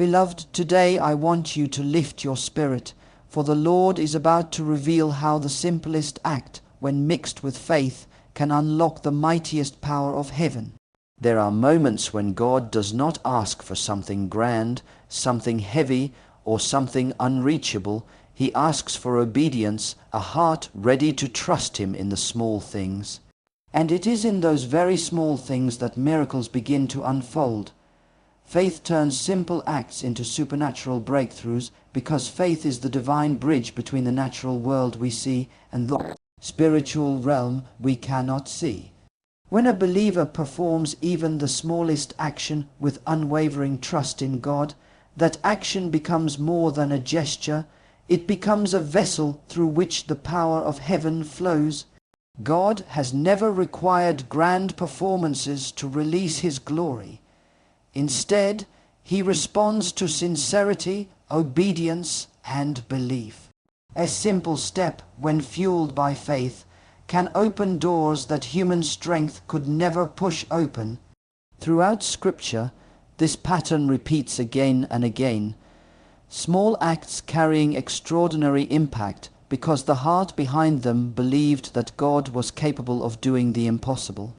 Beloved, today I want you to lift your spirit, for the Lord is about to reveal how the simplest act, when mixed with faith, can unlock the mightiest power of heaven. There are moments when God does not ask for something grand, something heavy, or something unreachable. He asks for obedience, a heart ready to trust Him in the small things. And it is in those very small things that miracles begin to unfold. Faith turns simple acts into supernatural breakthroughs, because faith is the divine bridge between the natural world we see and the spiritual realm we cannot see. When a believer performs even the smallest action with unwavering trust in God, that action becomes more than a gesture. It becomes a vessel through which the power of heaven flows. God has never required grand performances to release His glory. Instead, He responds to sincerity, obedience, and belief. A simple step, when fueled by faith, can open doors that human strength could never push open. Throughout Scripture, this pattern repeats again and again. Small acts carrying extraordinary impact because the heart behind them believed that God was capable of doing the impossible.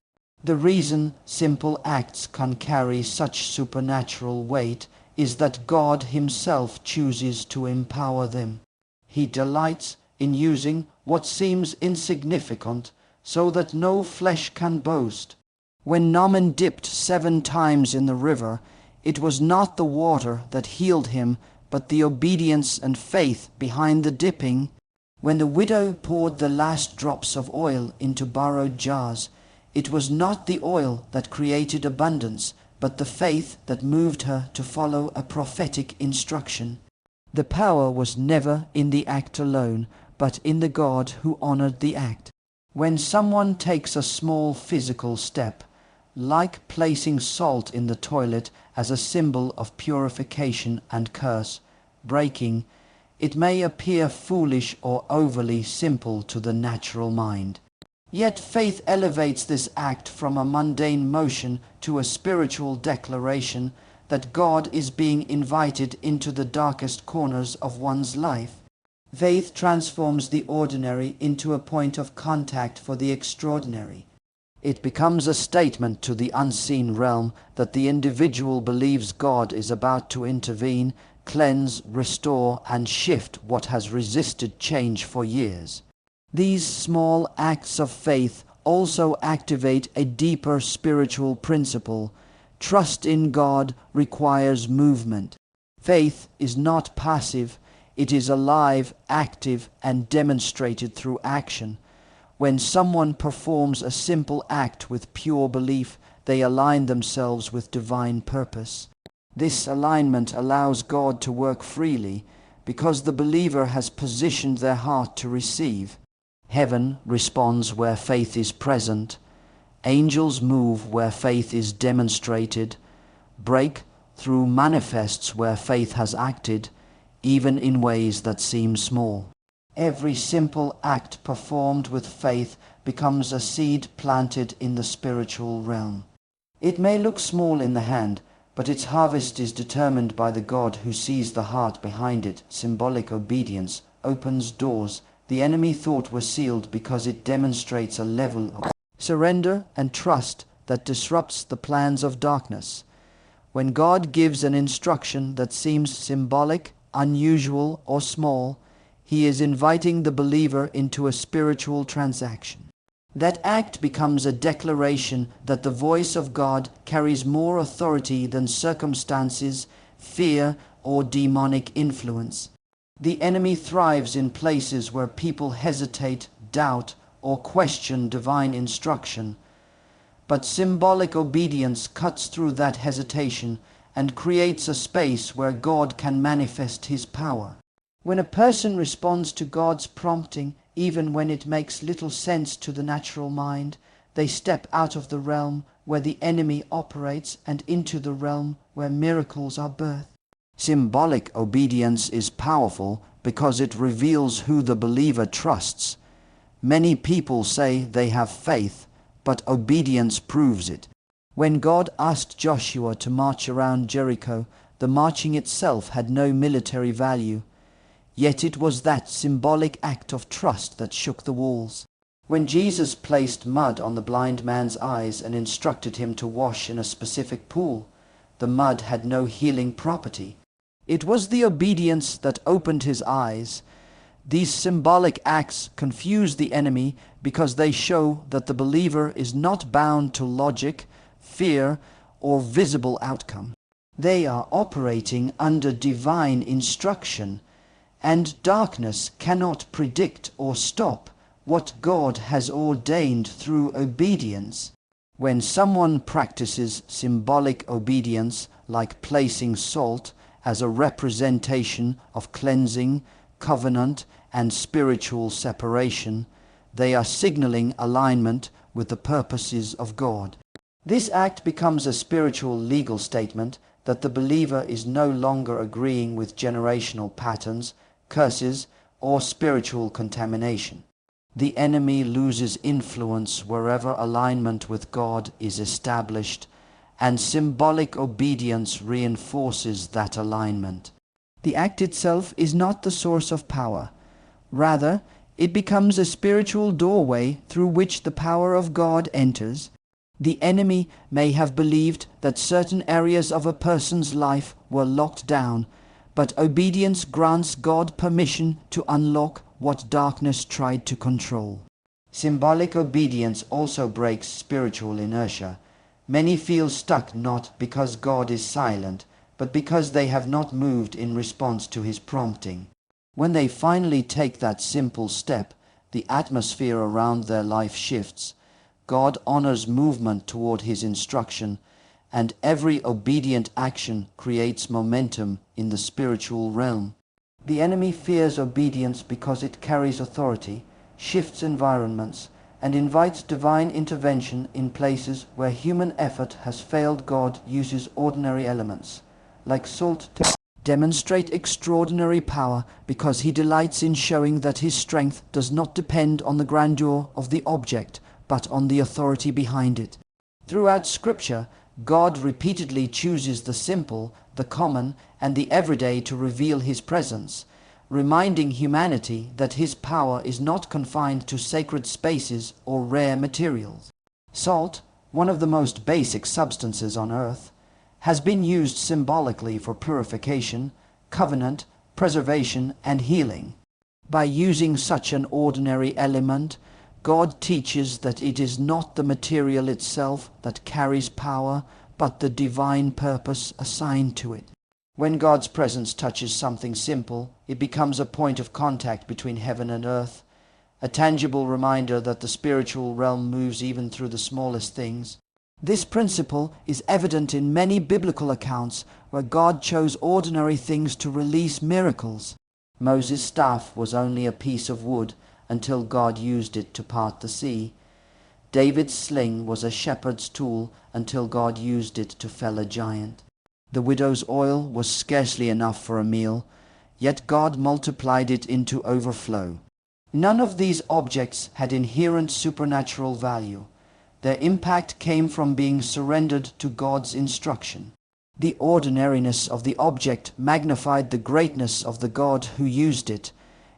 The reason simple acts can carry such supernatural weight is that God Himself chooses to empower them. He delights in using what seems insignificant so that no flesh can boast. When Naaman dipped 7 times in the river, it was not the water that healed him, but the obedience and faith behind the dipping. When the widow poured the last drops of oil into borrowed jars, it was not the oil that created abundance, but the faith that moved her to follow a prophetic instruction. The power was never in the act alone, but in the God who honored the act. When someone takes a small physical step, like placing salt in the toilet as a symbol of purification and curse breaking, it may appear foolish or overly simple to the natural mind. Yet faith elevates this act from a mundane motion to a spiritual declaration that God is being invited into the darkest corners of one's life. Faith transforms the ordinary into a point of contact for the extraordinary. It becomes a statement to the unseen realm that the individual believes God is about to intervene, cleanse, restore, and shift what has resisted change for years. These small acts of faith also activate a deeper spiritual principle. Trust in God requires movement. Faith is not passive. It is alive, active, and demonstrated through action. When someone performs a simple act with pure belief, they align themselves with divine purpose. This alignment allows God to work freely because the believer has positioned their heart to receive. Heaven responds where faith is present. Angels move where faith is demonstrated. Breakthrough manifests where faith has acted, even in ways that seem small. Every simple act performed with faith becomes a seed planted in the spiritual realm. It may look small in the hand, but its harvest is determined by the God who sees the heart behind it. Symbolic obedience opens doors the enemy thought were sealed because it demonstrates a level of surrender and trust that disrupts the plans of darkness. When God gives an instruction that seems symbolic, unusual, or small, He is inviting the believer into a spiritual transaction. That act becomes a declaration that the voice of God carries more authority than circumstances, fear, or demonic influence. The enemy thrives in places where people hesitate, doubt, or question divine instruction. But symbolic obedience cuts through that hesitation and creates a space where God can manifest His power. When a person responds to God's prompting, even when it makes little sense to the natural mind, they step out of the realm where the enemy operates and into the realm where miracles are birthed. Symbolic obedience is powerful because it reveals who the believer trusts. Many people say they have faith, but obedience proves it. When God asked Joshua to march around Jericho, the marching itself had no military value. Yet it was that symbolic act of trust that shook the walls. When Jesus placed mud on the blind man's eyes and instructed him to wash in a specific pool, the mud had no healing property. It was the obedience that opened his eyes. These symbolic acts confuse the enemy because they show that the believer is not bound to logic, fear, or visible outcome. They are operating under divine instruction, and darkness cannot predict or stop what God has ordained through obedience. When someone practices symbolic obedience, like placing salt as a representation of cleansing, covenant, and spiritual separation, they are signaling alignment with the purposes of God. This act becomes a spiritual legal statement that the believer is no longer agreeing with generational patterns, curses, or spiritual contamination. The enemy loses influence wherever alignment with God is established, and symbolic obedience reinforces that alignment. The act itself is not the source of power. Rather, it becomes a spiritual doorway through which the power of God enters. The enemy may have believed that certain areas of a person's life were locked down, but obedience grants God permission to unlock what darkness tried to control. Symbolic obedience also breaks spiritual inertia. Many feel stuck not because God is silent, but because they have not moved in response to his prompting. When they finally take that simple step, the atmosphere around their life shifts. God honors movement toward his instruction, and every obedient action creates momentum in the spiritual realm. The enemy fears obedience because it carries authority, shifts environments, and invites divine intervention in places where human effort has failed. God uses ordinary elements, like salt, to demonstrate extraordinary power because he delights in showing that his strength does not depend on the grandeur of the object, but on the authority behind it. Throughout Scripture, God repeatedly chooses the simple, the common, and the everyday to reveal his presence, reminding humanity that his power is not confined to sacred spaces or rare materials. Salt, one of the most basic substances on earth, has been used symbolically for purification, covenant, preservation, and healing. By using such an ordinary element, God teaches that it is not the material itself that carries power, but the divine purpose assigned to it. When God's presence touches something simple, it becomes a point of contact between heaven and earth, a tangible reminder that the spiritual realm moves even through the smallest things. This principle is evident in many biblical accounts where God chose ordinary things to release miracles. Moses' staff was only a piece of wood until God used it to part the sea. David's sling was a shepherd's tool until God used it to fell a giant. The widow's oil was scarcely enough for a meal, yet God multiplied it into overflow. None of these objects had inherent supernatural value. Their impact came from being surrendered to God's instruction. The ordinariness of the object magnified the greatness of the God who used it.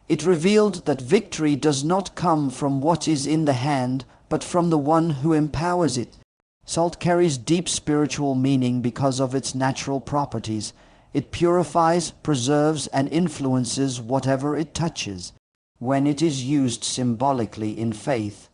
It revealed that victory does not come from what is in the hand, but from the one who empowers it. Salt carries deep spiritual meaning because of its natural properties. It purifies, preserves, and influences whatever it touches. When it is used symbolically in faith,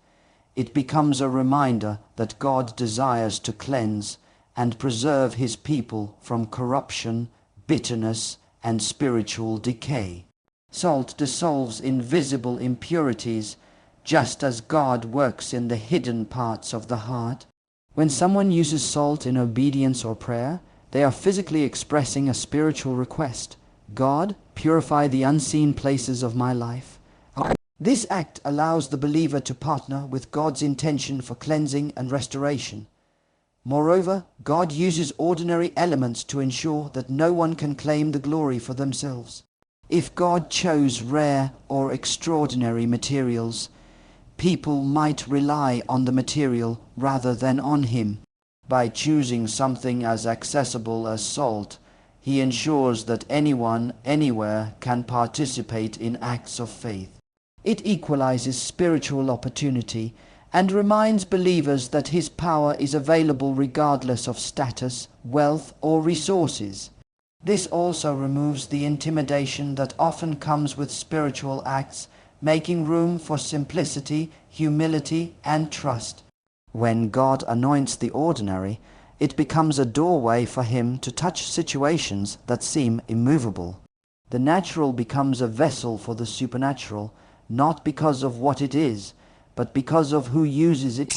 it becomes a reminder that God desires to cleanse and preserve his people from corruption, bitterness, and spiritual decay. Salt dissolves invisible impurities, just as God works in the hidden parts of the heart. When someone uses salt in obedience or prayer, they are physically expressing a spiritual request. God, purify the unseen places of my life. This act allows the believer to partner with God's intention for cleansing and restoration. Moreover, God uses ordinary elements to ensure that no one can claim the glory for themselves. If God chose rare or extraordinary materials, people might rely on the material rather than on him. By choosing something as accessible as salt, He ensures that anyone, anywhere, can participate in acts of faith. It equalizes spiritual opportunity and reminds believers that His power is available regardless of status, wealth, or resources. This also removes the intimidation that often comes with spiritual acts, making room for simplicity, humility, and trust. When God anoints the ordinary, it becomes a doorway for Him to touch situations that seem immovable. The natural becomes a vessel for the supernatural, not because of what it is, but because of who uses it.